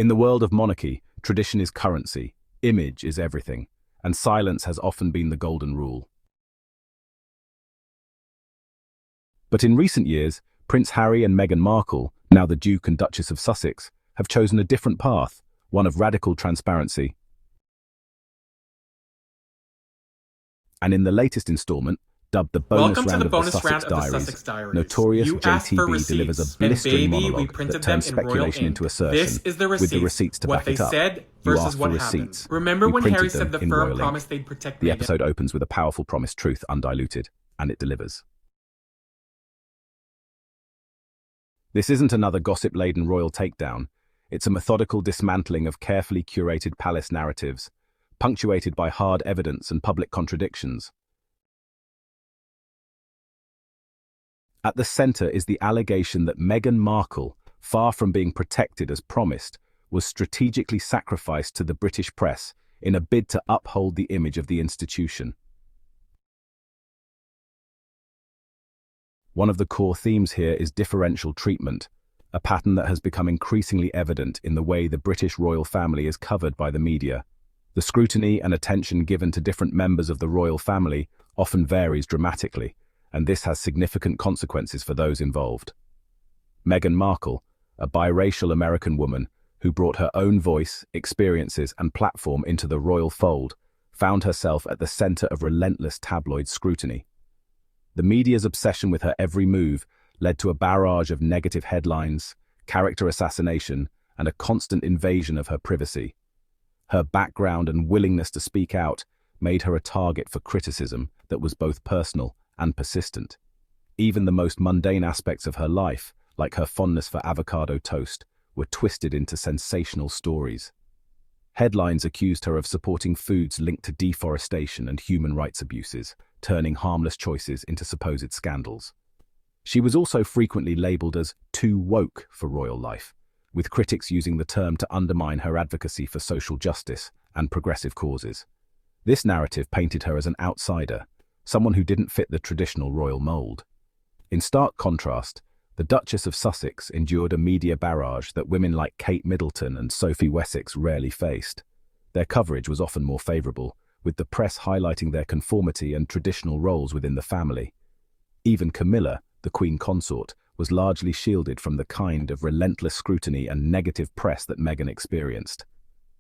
In the world of monarchy, tradition is currency, image is everything, and silence has often been the golden rule. But in recent years, Prince Harry and Meghan Markle, now the Duke and Duchess of Sussex, have chosen a different path, one of radical transparency. And in the latest installment, dubbed the bonus round of the Sussex Diaries, NotoriousJTB delivers a blistering monologue that turns speculation into assertion, with the receipts to back it up. You asked for receipts. Remember We when printed Harry them said the in firm royal promised ink. they'd protect The Meghan? episode opens with a powerful promised truth, undiluted, and it delivers. This isn't another gossip-laden royal takedown. It's a methodical dismantling of carefully curated palace narratives, punctuated by hard evidence and public contradictions. At the center is the allegation that Meghan Markle, far from being protected as promised, was strategically sacrificed to the British press in a bid to uphold the image of the institution. One of the core themes here is differential treatment, a pattern that has become increasingly evident in the way the British royal family is covered by the media. The scrutiny and attention given to different members of the royal family often varies dramatically, and this has significant consequences for those involved. Meghan Markle, a biracial American woman who brought her own voice, experiences, and platform into the royal fold, found herself at the center of relentless tabloid scrutiny. The media's obsession with her every move led to a barrage of negative headlines, character assassination, and a constant invasion of her privacy. Her background and willingness to speak out made her a target for criticism that was both personal and persistent. Even the most mundane aspects of her life, like her fondness for avocado toast, were twisted into sensational stories. Headlines accused her of supporting foods linked to deforestation and human rights abuses, turning harmless choices into supposed scandals. She was also frequently labeled as too woke for royal life, with critics using the term to undermine her advocacy for social justice and progressive causes. This narrative painted her as an outsider, someone who didn't fit the traditional royal mold. In stark contrast, the Duchess of Sussex endured a media barrage that women like Kate Middleton and Sophie Wessex rarely faced. Their coverage was often more favourable, with the press highlighting their conformity and traditional roles within the family. Even Camilla, the Queen Consort, was largely shielded from the kind of relentless scrutiny and negative press that Meghan experienced.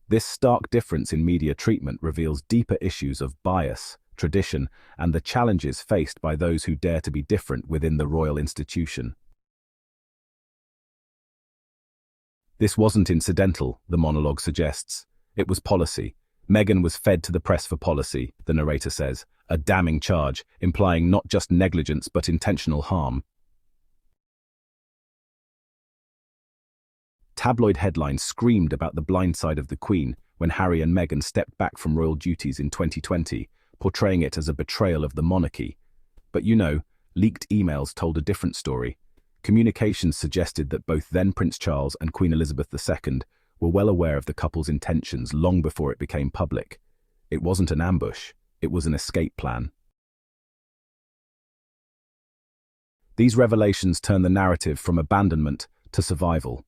This stark difference in media treatment reveals deeper issues of bias, tradition, and the challenges faced by those who dare to be different within the royal institution. This wasn't incidental, the monologue suggests. It was policy. Meghan was fed to the press for policy, the narrator says, a damning charge, implying not just negligence but intentional harm. Tabloid headlines screamed about the Blindside of the Queen when Harry and Meghan stepped back from royal duties in 2020, portraying it as a betrayal of the monarchy. But leaked emails told a different story. Communications suggested that both then Prince Charles and Queen Elizabeth II were well aware of the couple's intentions long before it became public. It wasn't an ambush, it was an escape plan. These revelations turn the narrative from abandonment to survival.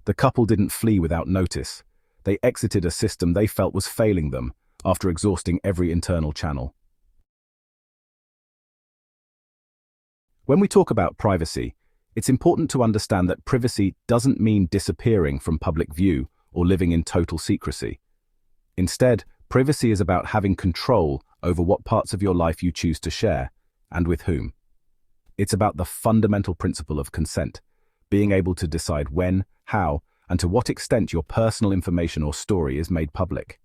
The couple didn't flee without notice. They exited a system they felt was failing them after exhausting every internal channel. When we talk about privacy, it's important to understand that privacy doesn't mean disappearing from public view or living in total secrecy. Instead, privacy is about having control over what parts of your life you choose to share, and with whom. It's about the fundamental principle of consent, being able to decide when, how, and to what extent your personal information or story is made public.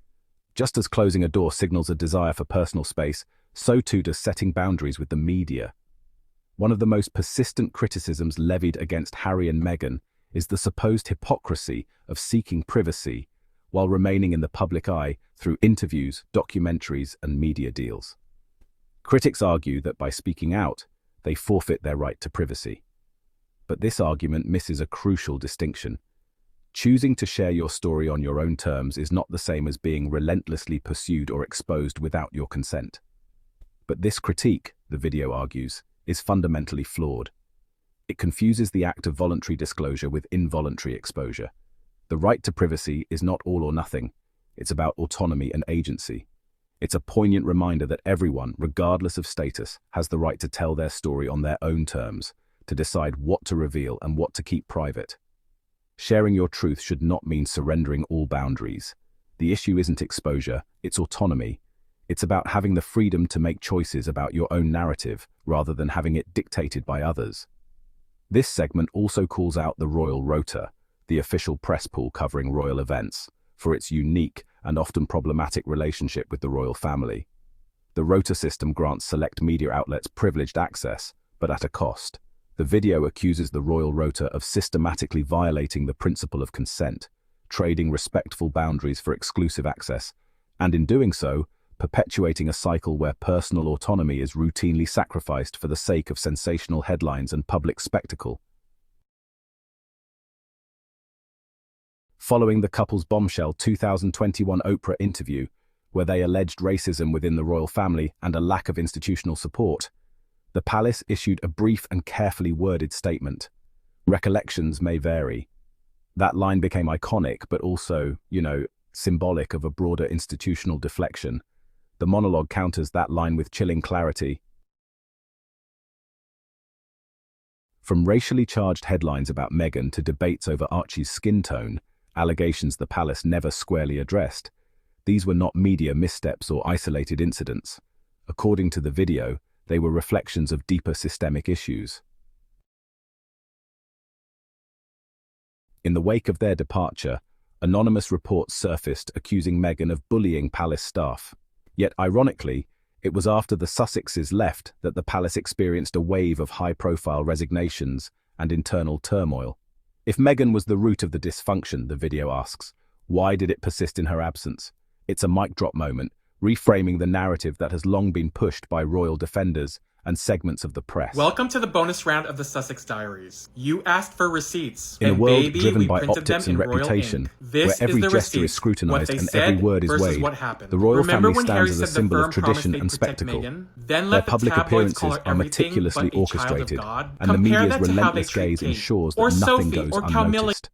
Just as closing a door signals a desire for personal space, so too does setting boundaries with the media. One of the most persistent criticisms levied against Harry and Meghan is the supposed hypocrisy of seeking privacy while remaining in the public eye through interviews, documentaries, and media deals. Critics argue that by speaking out, they forfeit their right to privacy. But this argument misses a crucial distinction. Choosing to share your story on your own terms is not the same as being relentlessly pursued or exposed without your consent. But this critique, the video argues, is fundamentally flawed. It confuses the act of voluntary disclosure with involuntary exposure. The right to privacy is not all or nothing. It's about autonomy and agency. It's a poignant reminder that everyone, regardless of status, has the right to tell their story on their own terms, to decide what to reveal and what to keep private. Sharing your truth should not mean surrendering all boundaries. The issue isn't exposure, it's autonomy. It's about having the freedom to make choices about your own narrative, rather than having it dictated by others. This segment also calls out the Royal Rota, the official press pool covering royal events, for its unique and often problematic relationship with the royal family. The Rota system grants select media outlets privileged access, but at a cost. The video accuses the Royal Rota of systematically violating the principle of consent, trading respectful boundaries for exclusive access, and in doing so, perpetuating a cycle where personal autonomy is routinely sacrificed for the sake of sensational headlines and public spectacle. Following the couple's bombshell 2021 Oprah interview, where they alleged racism within the royal family and a lack of institutional support, the palace issued a brief and carefully worded statement. Recollections may vary. That line became iconic, but also, symbolic of a broader institutional deflection. The monologue counters that line with chilling clarity. From racially charged headlines about Meghan to debates over Archie's skin tone, allegations the palace never squarely addressed, these were not media missteps or isolated incidents. According to the video, they were reflections of deeper systemic issues. In the wake of their departure, anonymous reports surfaced accusing Meghan of bullying palace staff. Yet, ironically, it was after the Sussexes left that the palace experienced a wave of high-profile resignations and internal turmoil. If Meghan was the root of the dysfunction, the video asks, why did it persist in her absence? It's a mic drop moment, reframing the narrative that has long been pushed by royal defenders and segments of the press. Welcome to the bonus round of the Sussex Diaries. You asked for receipts. In a world baby, driven by printed optics and reputation, where this every is the gesture is receipts. scrutinized and said every word is weighed, the royal family stands as a symbol of tradition and spectacle. Their public appearances are meticulously orchestrated, and the media's relentless gaze ensures that nothing goes unnoticed.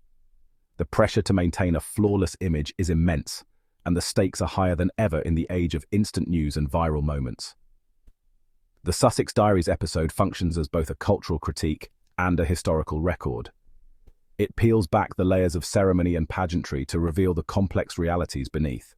The pressure to maintain a flawless image is immense, and the stakes are higher than ever in the age of instant news and viral moments. The Sussex Diaries episode functions as both a cultural critique and a historical record. It peels back the layers of ceremony and pageantry to reveal the complex realities beneath.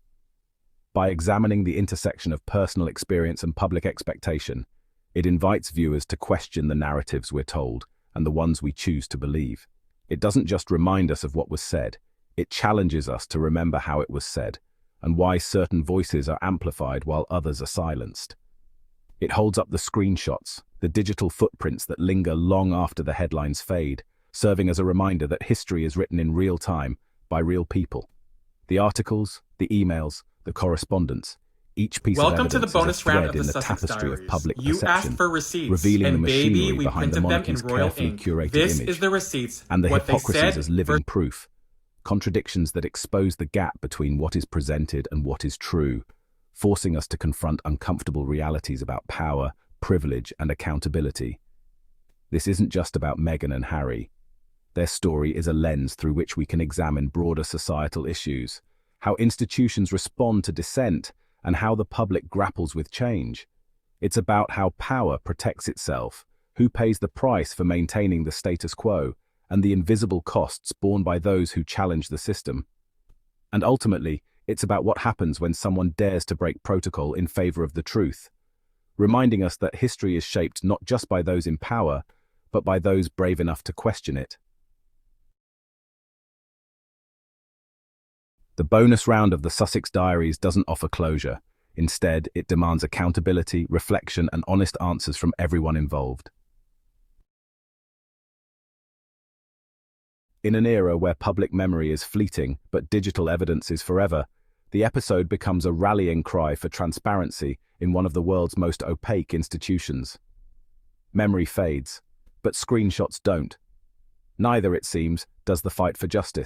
By examining the intersection of personal experience and public expectation, it invites viewers to question the narratives we're told and the ones we choose to believe. It doesn't just remind us of what was said, it challenges us to remember how it was said, and why certain voices are amplified while others are silenced. It holds up the screenshots, the digital footprints that linger long after the headlines fade, serving as a reminder that history is written in real time by real people. The articles, the emails, the correspondence, each piece of evidence is a thread in the tapestry of public perception, revealing the machinery behind the monarchy's carefully curated image, and the hypocrisies as living proof, contradictions that expose the gap between what is presented and what is true, forcing us to confront uncomfortable realities about power, privilege, and accountability. This isn't just about Meghan and Harry. Their story is a lens through which we can examine broader societal issues, how institutions respond to dissent, and how the public grapples with change. It's about how power protects itself, who pays the price for maintaining the status quo, and the invisible costs borne by those who challenge the system. And ultimately, it's about what happens when someone dares to break protocol in favor of the truth, reminding us that history is shaped not just by those in power, but by those brave enough to question it. The bonus round of the Sussex Diaries doesn't offer closure. Instead, it demands accountability, reflection, and honest answers from everyone involved. In an era where public memory is fleeting, but digital evidence is forever, the episode becomes a rallying cry for transparency in one of the world's most opaque institutions. Memory fades, but screenshots don't. Neither, it seems, does the fight for justice.